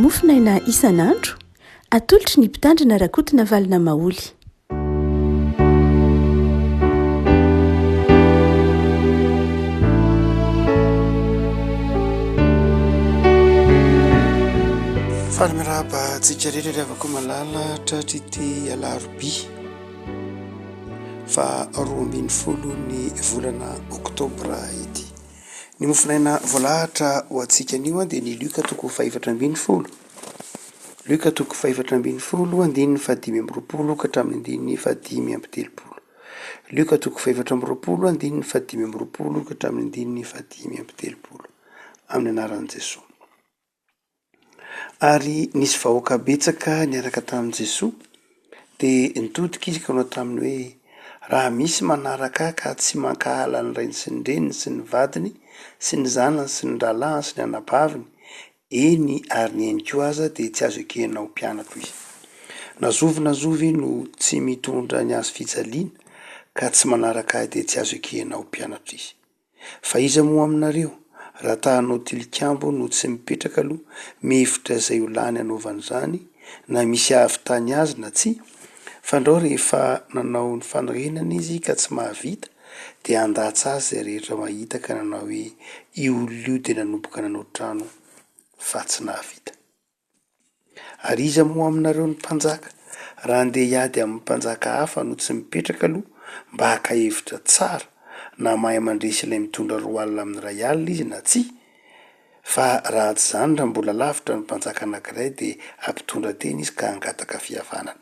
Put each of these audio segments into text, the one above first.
mofinaina isan'andro atolotry ny mpitandrina rakotina valina maoly. Falimiraba tsika rehetra rehavako malala tratrity alaroby fa 12 ny volana oktobra ity. Ny mofinaina voalahatra ho antsika anio dia ny Luka 4:420, Luka 4:420 andininy 5:20 ka hatramin'ny 5:30, Luka 4:420 andininy 5:20 ka hatramin'ny 5:30 amin'ny anaran'i Jesosy. Ary nisy vahoaka betsaka niaraka tamin'i Jesosy dia nitodika izy ka nao taminy hoe raha misy manaraka ka tsy mankahala ny rainy sy ny reniny sy ny vadiny sy ny zanany sy ny ralahany sy ny anabaviny, eny ary ny henoko aza dia tsy azo ekena ho mpianatro izy. Nazovy no tsy mitondra ny azo fijaliana ka tsy manaraka ahy dia tsy azo ekena ho mpianatro izy. Fa iza moa aminareo raha tahanao tilikambo no tsy mipetraka aloha mihevitra izay ho lany hanaovany izany, na misy avy tany azy na tsy, fa andao rehefa nanao ny fanorenana izy ka tsy mahavita dia handatsy azy izay rehetra mahita ka nanao hoe io olona io dia nanomboka nanao trano fa tsy nahavita. Ary iza moa aminareo ny mpanjaka raha andeha hiady amin'ny mpanjaka hafa no tsy mipetraka aloha mba haka hevitra tsara na mahay mandresy ilay mitondra 2 alina amin'ny 1 alina izy na tsy, fa raha tsy izany raha mbola lavitra ny mpanjaka anankiray dia ampitondra teny izy ka hangataka fihavanana.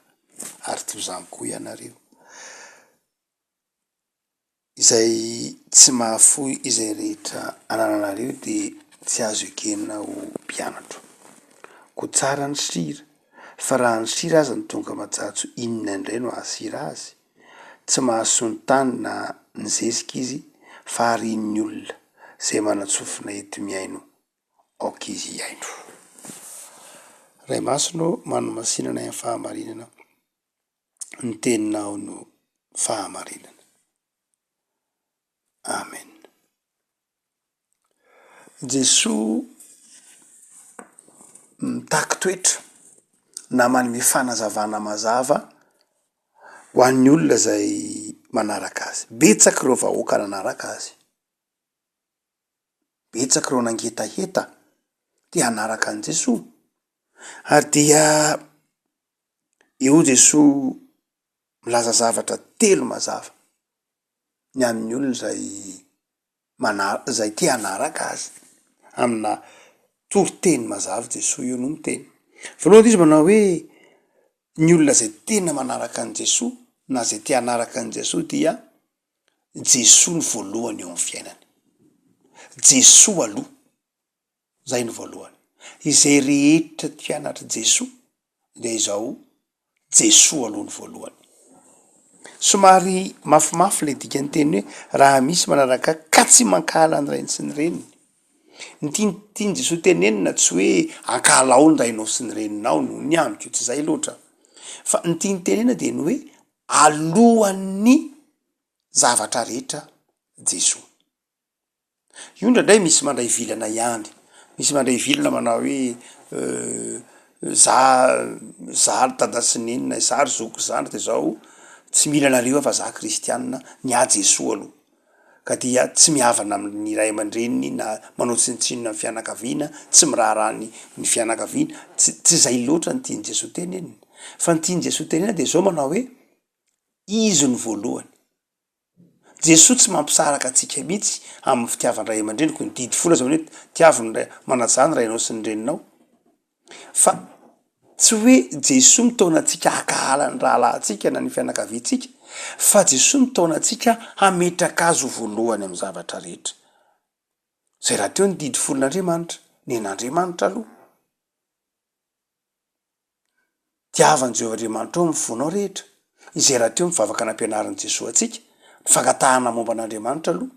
Ary toy izany koa ianareo izay tsy mahafoy izay rehetra anananareo dia tsy azo ekena ho mpianatro. Ko tsara ny sira, fa raha ny sira aza ny tonga majajo, inona indray no ahasira azy? Tsy mahasoa ny tany na ny zezika izy, fa harian'ny olona izay manatsofina eto miaino aoka izy hiaino. Ray Masino manomasinana amin'ny fahamarinana, ny teninao no fahamarinana. Amen. Jesosy mitaky toetra na manome fanazavana mazava ho an'ny olona izay manaraka azy. Betsaka ireo vahoaka nanaraka azy, betsaka ireo nangetaheta dia hanaraka an'i Jesosy. Ary dia eo Jesosy milaza zavatra 3 mazava ny amin'ny olona izay tia hanaraka azy. Amina toriteny mazava Jesosy io no miteny. Voalohany izy manao hoe ny olona izay tena manaraka an'i Jesosy na izay tia hanaraka an'i Jesosy dia Jesosy ny voalohany eo amin'ny fiainany. Jesosy aloha, zay ny voalohany. Izay rehetra tia hanatra Jesosy dia izao Jesosy aloha ny voalohany. Somary mafimafy ilay dikany teny hoe raha misy manaraka ka tsy mankahala ny rainy sy ny reniny. Ny tiany Jesosy tenenina tsy hoe ankalao ny rainao sy ny reninao no ny amiko, tsy izay loatra. Fa ny tiany tenenina dia ny hoe alohan'ny zavatra rehetra Jesosy. Io indraindray misy mandray vilana ihany, misy mandray vilana manao hoe za dada sy nenina, za ry zoko zany dia zao tsy mila anareo fa za kristianina, ny Jesosy aloha. Ka dia tsy mihavana amin'ny ray aman-dreniny na manao tsinontsinona amin'ny fianakaviana, tsy miraharaha ny fianakaviana, tsy izay loatra ny tiany Jesosy tenenina. Fa ny tiany Jesosy tenenina dia izao manao hoe izy ny voalohany. Jesosy tsy mampisaraka antsika mihitsy amin'ny fitiavan'ny ray aman-dreniko, ny didy fola zao hoe tiaviny manaja ny rainao sy ny reninao. Fa tsy hoe Jesosy mitaona antsika hakahala ny rahalahintsika na ny fianakaviantsika, fa Jesosy mitaona antsika hametraka azy ho voalohany amin'ny zavatra rehetra. Zay raha teo ny didy folon'Andriamanitra, nen'Andriamanitra aloha. Tiavan'i Jehovah Andriamanitra ao mifonao rehetra. Izay raha teo mivavaka anam-pianaran'i Jesosy antsika, fankatahana momba an'Andriamanitra aloha.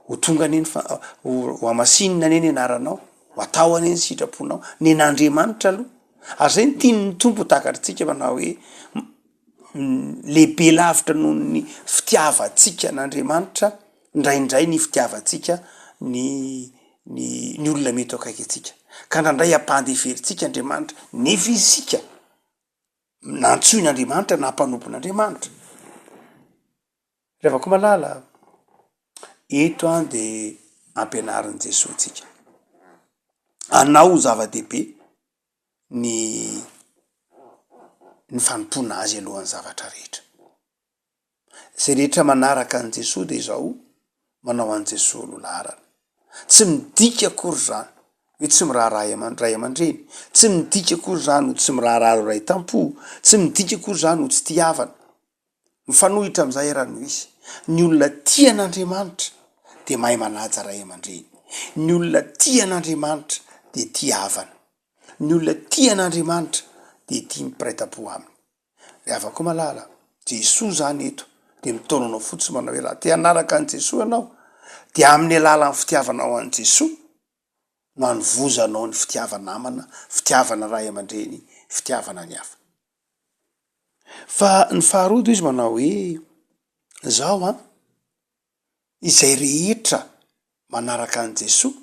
Ho tonga neny ho amasinina neny anaranao, ho atao aneny sitraponao, nen'Andriamanitra aloha. Ary zay ny tiany tompo takatritsika manao hoe lehibe lavitra noho ny fitiavantsika n'Andriamanitra, indraindray ny fitiavantsika ny olona mety akaiky antsika. ka ndrandray ampandeferitsika andriamanitra nefa izysika nantsoin'andriamanitra na mpanompon'andriamanitra rehefa koa malala eto any de ampianarin' Jesosy tsika anao zava-dehibe ny fanompona azy alohan'ny zavatra rehetra zay rehetra manaraka an' Jesosy de zao manao an' Jesosy lolarana tsy midika akory zany hoe tsy miraharaha ray aman-dreny tsy midika akory zany ho tsy miraharaharo ray tampo tsy midika akory zany ho tsy tiavana mifanohitra am'izay rano isy ny olona tian'andriamanitra de mahay manaja ray aman-dreny ny olona tian'andriamanitra de tiavana ny olona tian'andriamanitra de tia mipiraita-po aminy rehefa koa malala Jesosy zany eto de mitaonanao fotsy manao hoe raha te hanaraka an' Jesosy anao de amin'ny alalan'ny fitiavanao an' Jesosy no anovozanao ny fitiavana namana fitiavana ray aman-dreny fitiavana ny hafa fa ny faharoa izy manao hoe zao izay rehetra manaraka an' Jesosy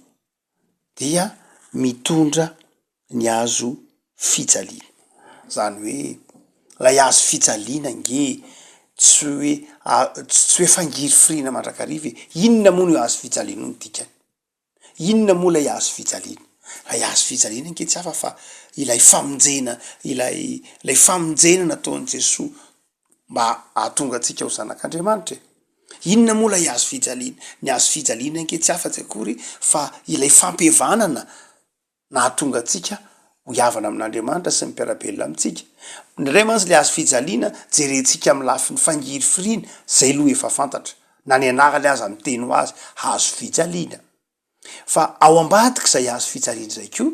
dia mitondra ny azo fijaliana zany hoe lay azo fijaliana nge tsy hoe fangiry firina mandrakariva inona moa no azo fijaliana no dikany inona moa lay azo fijaliana lay azo fijaliana nke tsy hafa fa ilay famonjena ilay famonjena nataon'i Jesosy mba ahatonga atsika ho zanak'Andriamanitra inona moa lay azo fijaliana ny azo fijaliana nke tsy hafa-tsy akory fa ilay fampihevanana na ahatonga atsika ho havana amin'Andriamanitra sy mipiarabelona amitsika ndray mantsy le azo fijaliana jerentsika amin'ny lafi ny fangiry firina zay loha efa fantatra na ny anarale azy amin'ny teny ho azy azo fijaliana fa ao ambadika zay azo fijaliana zay ko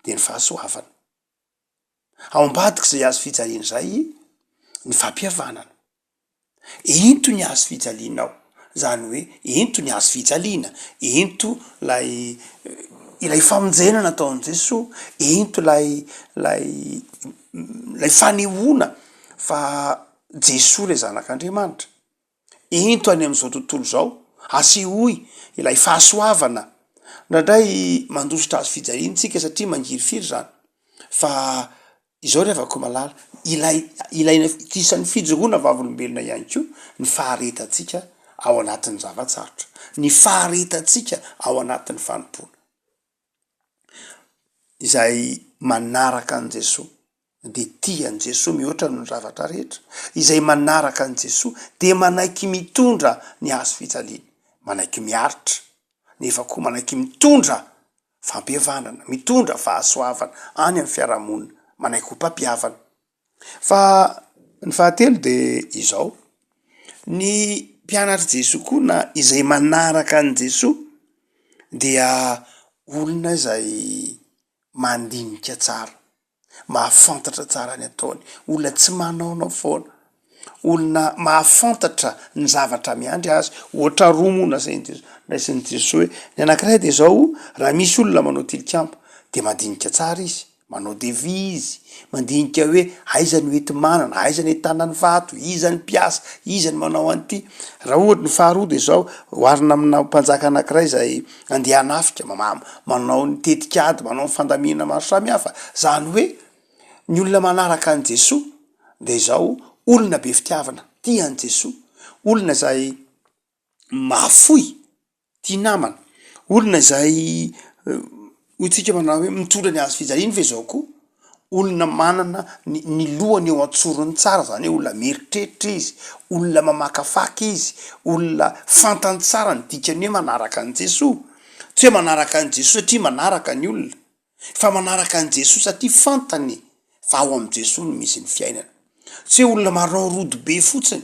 de ny fahasoavana ao ambadika zay azo fijaliana zay ny fampihavanana ento ny azo fijalianao zany hoe ento ny azo fijaliana ento ilay famonjena nataon'i Jesosy ento lay fanehoana fa Jesosy le zanak'Andriamanitra ento any am'izao tontolo zao asehoy ilay fahasoavana ndraindray mandositra azo fijaliantsika satria mangiry firy zany fa izao rehefa koa malala ilaina isan'ny fijoroana vavolombelona ihany ko ny faharetatsika ao anatin'ny zavatsarotra ny faharetatsika ao anatin'ny fanompona izay manaraka an' Jesosy de tia an' Jesosy mihoatra no ny zavatra rehetra izay manaraka an' Jesosy de manaiky mitondra ny azo fijaliana manaiky miaritra nefa koa manaiky mitondra fampihevanana mitondra fahasoavana any amin'ny fiarahamonina manaiky ho mpampiavana fa ny fahatelo de izao ny mpianatry Jesosy koa na izay manaraka an' Jesosy dia olona izay mandinika tsara mahafantatra tsara ny ataony olona tsy manaonao foana olona mahafantatra ny zavatra miandry azy ohatra roa mona zay raisin'ny Jesosy hoe ny anankiray de zao raha misy olona manao tilikambo de mandinika tsara izy manao devis izy mandinika hoe aiza ny ety manana aiza ny tanany vato iza ny mpiasa iza ny manao an'ity raha ohatra ny faharoa de zao hoarina amina mpanjaka anankiray zay andeha anafika manao ny tetikady manao ny fandamina maro samy hafa zany hoe ny olona manaraka an' Jesosy de zao olona be fitiavana tia an' Jesosy olona zay mahafoy tia namana olona zay hotsika manao hoe mitondra ny azo fijaliana ve zao koa olona manana ny lohany eo antsorony tsara zany hoe olona mieritreritra izy olona mamakafaka izy olona fantany tsara ny dikany hoe manaraka an' Jesosy tsy hoe manaraka an' Jesosy satria manaraka ny olona fa manaraka an' Jesosy satria fantany fa ao am' Jesosy no misy ny fiainana tsy hoe olona maronao rodo be fotsiny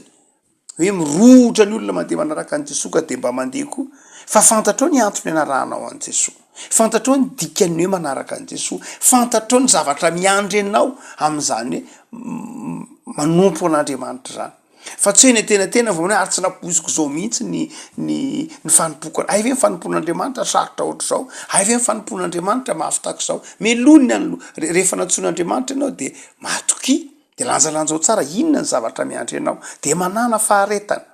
hoe mirohotra ny olona mandeha manaraka an' Jesosy ka de mba mandeha koa fa fantatrao ny antony anarahanao an' Jesosy fantatrao ny dikany hoe manaraka an' Jesosy fantatrao ny zavatra miandry anao am'izany hoe manompo an'Andriamanitra zany fa tsy hoe ny tena vo hoe ary tsy napoiziko zao mihitsy ny fanompoko ay ve ny fanompon'Andriamanitra sarotra ohatr' zao ay ve ny fanompon'Andriamanitra mahafitako zao melony rehefa natsoin'Andriamanitra ianao de matoky de lanjalanjao tsara inona ny zavatra miandry anao de manana faharetana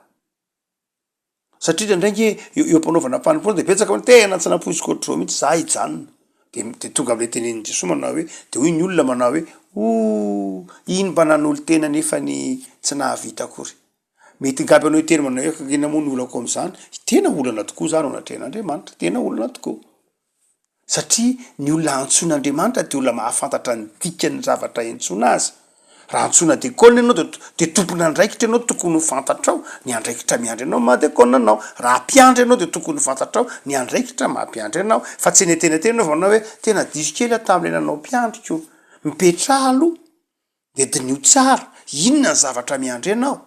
satria ndraindraiky eo ampanaovana mpanompoana de betsaka hoe tena tsy napoiziko ohatr' zao mihitsy za hijanona de tonga am'le tenen'i Jesosy manao hoe de hoy ny olona manao hoe ino mba nan'olo tena nefa ny tsy nahavita akory. Mety ngapy anao iteny manao hoe kakena moa ny olako am'zany, tena olana tokoa zany ao anatrehan'Andriamanitra, tena olana tokoa. Satria ny olona antsoin'Andriamanitra de olona mahafantatra ny dikany zavatra entsoina azy. Raha antsoina dekôlina ianao de tompona andraikitra ianao tokony ho fantatrao, ny andraikitra miandry anao maha-dekôlina anao. Raha mpiandry ianao de tokony ho fantatrao, ny andraikitra maha-mpiandry anao. Fa tsy enetena anao vanao hoe tena diso kely aho tam'le nanao mpiandriko. Mipetraha aloha de dinio tsara, inona ny zavatra miandry anao.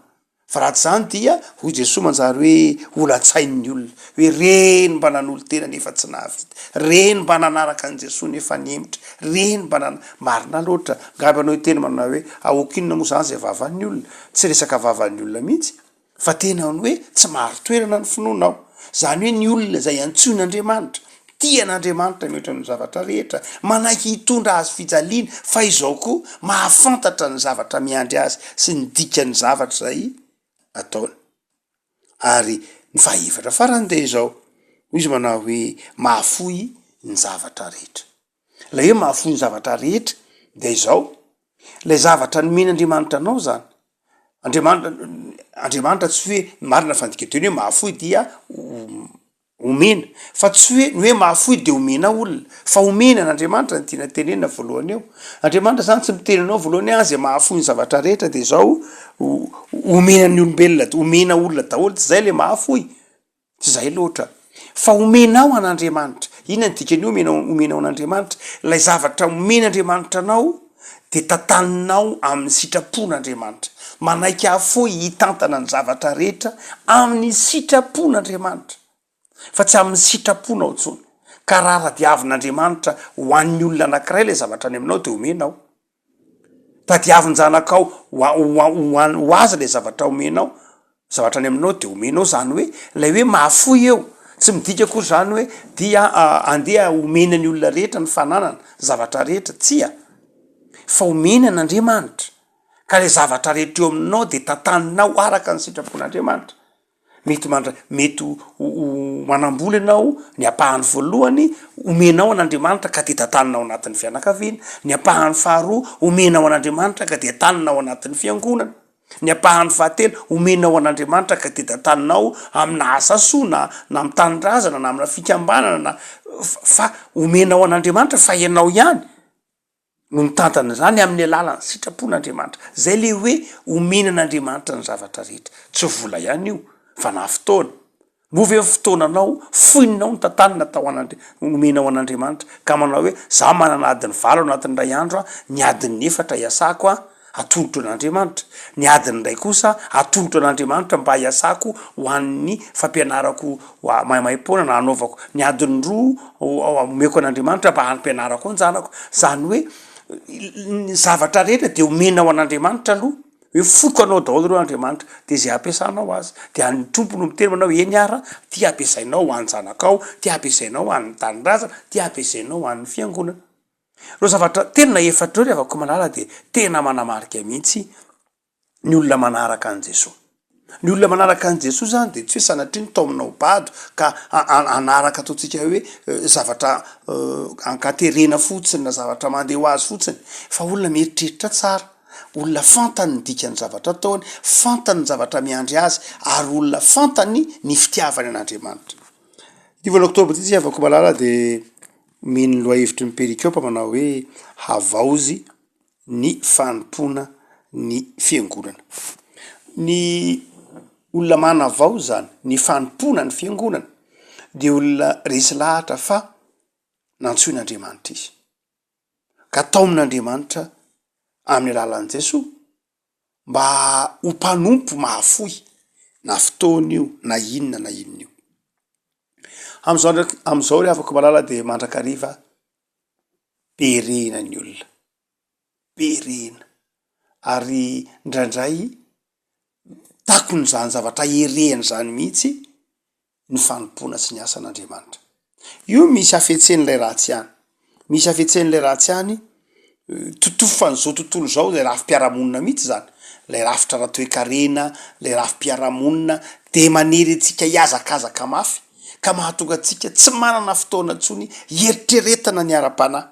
Fa raha tsy zany dia hoy Jesosy manjary hoe ola-tsain'ny olona hoe reny mba nan'olo tena nefa tsy nahavita, reny mba nanaraka an' Jesosy nefa niemitra, reny mba marina loatra. Ngapy anao iteny manao hoe ahokinona moa zany zay vavan'ny olona, tsy resaka vavan'ny olona mihitsy fa tena ny hoe tsy maro toerana ny finoanao. Zany hoe ny olona zay antsoin'Andriamanitra, tian'Andriamanitra mihatra ny zavatra rehetra, manaiky hitondra azy fijaliana, fa izao koa mahafantatra ny zavatra miandry azy sy ny dikan'ny zavatra zay ataony. Ary ny fahaefatra farany de izao, izy manao hoe mahafoy ny zavatra rehetra. La hoe mahafoy ny zavatra rehetra de izao, lay zavatra nomen'Andriamanitra anao zany. Andriamanitra tsy hoe marina fandiketeny hoe mahafoy dia omena, fa tsy hoe ny hoe mahafoy de omena olona, fa omena n'Andriamanitra ny tiana tenenina voalohany eo. Andriamanitra zany tsy miteny anao voalohany azy mahafoy ny zavatra rehetra de izao omena ny olombelona, omena olona daholo, tsy zay le mahafoy, tsy zay loatra. Fa omenao an'Andriamanitra. Inona ny dikany omenao an'Andriamanitra? Lay zavatra omen'Andriamanitra anao de tantaninao amin'ny sitrapon'Andriamanitra. Manaiky afoy hitantana ny zavatra rehetra amin'ny sitrapon'Andriamanitra. Fa tsy amin'ny sitraponao intsony. Ka raha tadiavin'Andriamanitra ho an'ny olona anankiray le zavatra any aminao de omenao. Tadiavin zanakao ho azy le zavatra omenao, zavatra any aminao de omenao, zany hoe lay hoe mahafoy eo. Tsy midika akory zany hoe dia andeha omena ny olona rehetra ny fananana zavatra rehetra, tsia. Fa omena n'Andriamanitra. Ka le zavatra rehetra eo aminao de tantaninao araka ny sitrapon'Andriamanitra. Mety manambola ianao, ny apahany voalohany omenao an'Andriamanitra ka de tantaninao anatin'ny fianakaviana, ny apahany faharoa omenao an'Andriamanitra ka de tantaninao anatin'ny fiangonana, ny apahany fahatelo omenao an'Andriamanitra ka de tantaninao amina asa soa na amin'ny tanindrazana na amina fikambanana na fa omenao an'Andriamanitra fa ianao ihany no mitantana zany amin'ny alalany sitrapon'Andriamanitra. Zay le hoe omenan'Andriamanitra ny zavatra rehetra, tsy vola ihany io fa na fotoana. Move fotoananao, foinao ny tantanina tao omenao an'Andriamanitra ka manao hoe za manana adiny 7 anatin'ny ray andro ny adiny 4 iasako atolotro an'Andriamanitra, ny adiny 1 kosa atolotro an'Andriamanitra mba iasako ho an'ny fampianarako maimaimpona na anaovako, ny adiny 2 omeko an'Andriamanitra mba hanampianarako ny zanako. Zany hoe ny zavatra rehetra de omenao an'Andriamanitra aloha, hoe foko anao daholo reo Andriamanitra de zay ampiasanao azy. De any tompony miteny manao eny ara, ty ampiasainao ho an'ny zanakao, ty ampiasainao ho an'ny tanindrazana, ty ampiasainao ho an'ny fiangonana. Reo zavatra tena efatra reo rehefa manala de tena manamarika mihitsy ny olona manaraka an' Jesosy. Ny olona manaraka an' Jesosy zany de tsy hoe sanatria ny taominao bado ka anaraka ataotsika hoe zavatra ankaterena fotsiny na zavatra mandeha ho azy fotsiny, fa olona mieritreritra tsara, olona fantany ny dikany zavatra ataony, fantany ny zavatra miandry azy, ary olona fantany ny fitiavany an'Andriamanitra. Divana Oktobra ty afaka malala de mino loahevitry ny perikiopa manao hoe havaozy ny fanompona ny fiangonana. Ny olona manavao zany ny fanompona ny fiangonana de olona resy lahatra fa nantsoin'Andriamanitra izy, ka tao amin'Andriamanitra amin'ny alalan'i Jesosy mba ho mpanompo mahafoy na fotoana io na inona io. Am'izao re afaka malala de mandrakariva perena ny olona, perena, ary ndraindray takony zany zavatra erehany zany mihitsy ny fanompona sy ny asan'Andriamanitra. Io misy afetsen'lay ratsy ihany, misy afetsen'lay ratsy ihany totofan'izao tontolo zao lay rafi-piaramonina mihitsy zany, lay rafitra ratoekarena, lay rafi-piaramonina de manery antsika hiazakazaka mafy ka mahatonga antsika tsy manana fotoana ntsony eritreretana ny ara-panahy,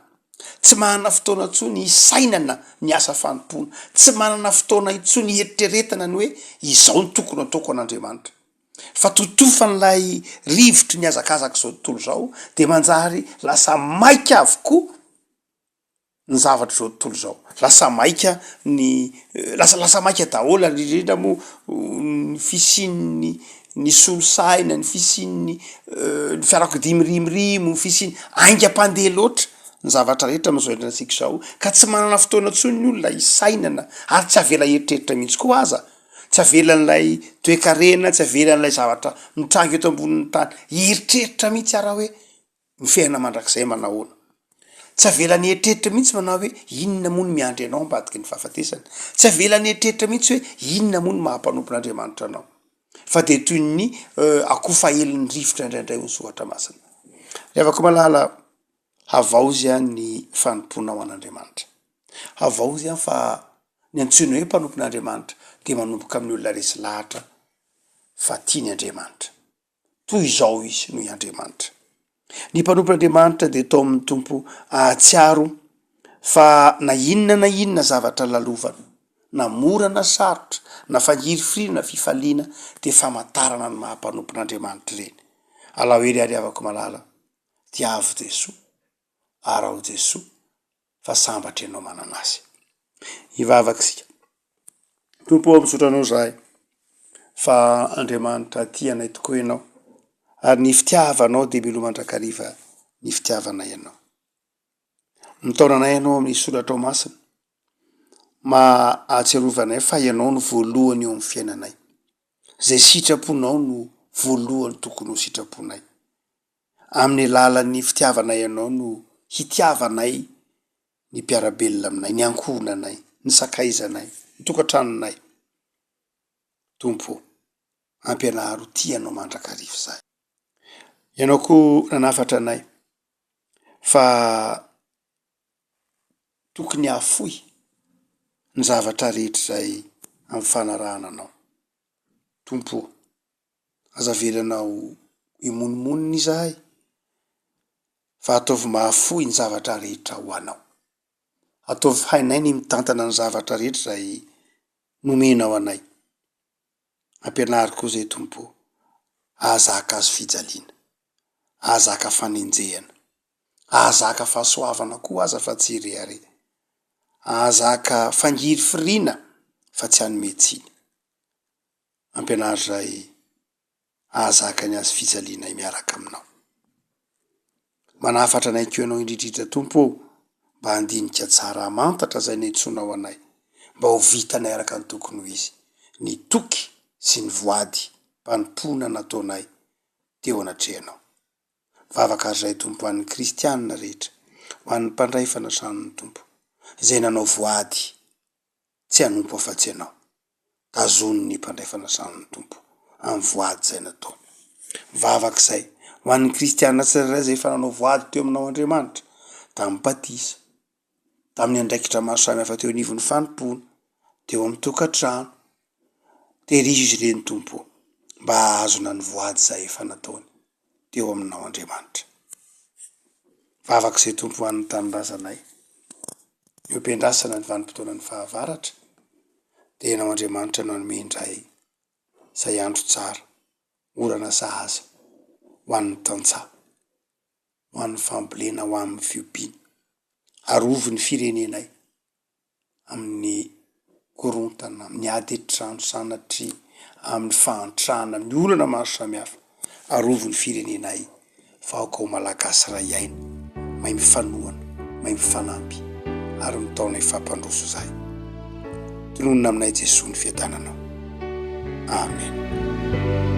tsy manana fotoana ntsony isainana ny asa fanompona, tsy manana fotoana intsony eritreretana ny hoe izao ny tokony ataoko an'Andriamanitra. Fa totofan'ilay rivotry ny azakazaka zao tontolo zao de manjary lasa maika avokoa ny zavatra zao tontolo zao, lasa maika ny lasa maika daholo ary indrindra moa ny fisian'ny ny solosaina, ny fisian'ny ny fiarakodia mirimirimo, ny fisiany aingam-pandeha loatra ny zavatra rehetra am'izao endrantsika zao, ka tsy manana fotoana ntsony ny olona isainana ary tsy avela eritreritra mihitsy koa aza, tsy avelan'ilay toe-karena, tsy avelan'ilay zavatra mitrango eto ambonin'ny tany eritreritra mihitsy ara hoe ny fiainana mandrakizay manahoana, tsy avelany eritreritra mihitsy manao hoe inona moa ny miandry anao ambadiky ny fahafatesana, tsy avelany eritreritra mihitsy hoe inona moa ny mahampanompon'Andriamanitra anao, fa de toy ny akofa helin'ny rivotra indraindray ho sohatra masina. Revako malala havaozy any ny fanomponao an'Andriamanitra, havaozy any fa ny antsoina hoe mpanompon'Andriamanitra de manomboka amin'ny olona resy lahatra fa tia ny Andriamanitra, toy izao izy noho i Andriamanitra. Ny mpanompon'Andriamanitra de tao amin'ny tompo ahatsiaro fa na inona zavatra lalovana, na mora na sarotra, na fangiry firina na fifaliana de famantarana ny mahampanompon'Andriamanitra ireny. Alahelo ariavako malala, diavo Jesoa, arao Jesoa, fa sambatra ianao manana azy. Ivavakisika. Tompo misotranao zahay fa Andriamanitra tia anay tokoa ianao, ary ny fitiavanao de milo mandrakariva ny fitiavanay ianao. Mitaonanay ianao amin'ny soratra ao masina, ahatsiarovanay fa ianao no voalohany eo amin'ny fiainanay. Zay sitraponao no voalohany tokony ho sitraponay. Amin'ny alalan'ny fitiavanay ianao no hitiavanay ny mpiarabelona aminay, ny ankohonanay, ny sakaizanay, ny tokantranonay. Tompo, ampianaro tianao mandrakariva zahay. Ianao koa nanafatra anay fa tokony hafoy ny zavatra rehetra zay amin'ny fanarahana anao. Tompo, azavelanao imonomoniny izahay fa ataovy mahafoy ny zavatra rehetra ho anao. Ataovy hainay ny mitantana ny zavatra rehetra zay nomenao anay. Ampianary koa zay Tompo, ahazaka azo fijaliana, ahazaka fanenjehana, ahazaka fahasoavana koa aza fa tsy reare, ahazaka fangiry firiana fa tsy hanome tsiny. Ampianary zay ahazaka ny azo fijalinay miaraka aminao. Manafatra anay keo ianao indrindrindra Tompo, mba handinika tsara mantatra zay nentsoinao anay, mba ho vitanay araka ny tokony ho izy, ny toky sy ny voady mpanompoana nataonay teo anatrehanao. Vavaka ary zay Tompo an'ny kristianina rehetra, ho an'ny mpandray fanasany Tompo, izay nanao voady tsy hanompo afa-tsy ianao, tazony ny mpandray fanasany Tompo amin'ny voady zay natao. Vavak'izay ho an'ny kristianina tsirairay zay fa nanao voady teo aminao Andriamanitra, tamin'ny batisa, tamin'ny andraikitra maro samy hafa teo anivon'ny fanompona, teo amin'ny tokantrano, terizy izy ireny Tompo, mba ahazona ny voady zay efa nataony teo aminao Andriamanitra. Vavak'izay Tompo an'ny tanindrazanay, eo ampiandrasana ny vanim-potoana ny fahavaratra, de ianao Andriamanitra no hanome indray zay andro tsara, orana sahaza, ho an'ny tantsaha, ho an'ny fambolena, ho amin'ny fiompiana. Arovy ny firenenay amin'ny korontana, amin'ny ady etrano sanatry, amin'ny fahantrana, amin'ny olana maro samihafa. Arovy ny firenenay fa aoka ho malagasy ray aina, mahay mifanohana, mahay mifanampy, ary mitaonay fampandroso zahay. Tononona aminay Jesosy ny fiadananao. Amen.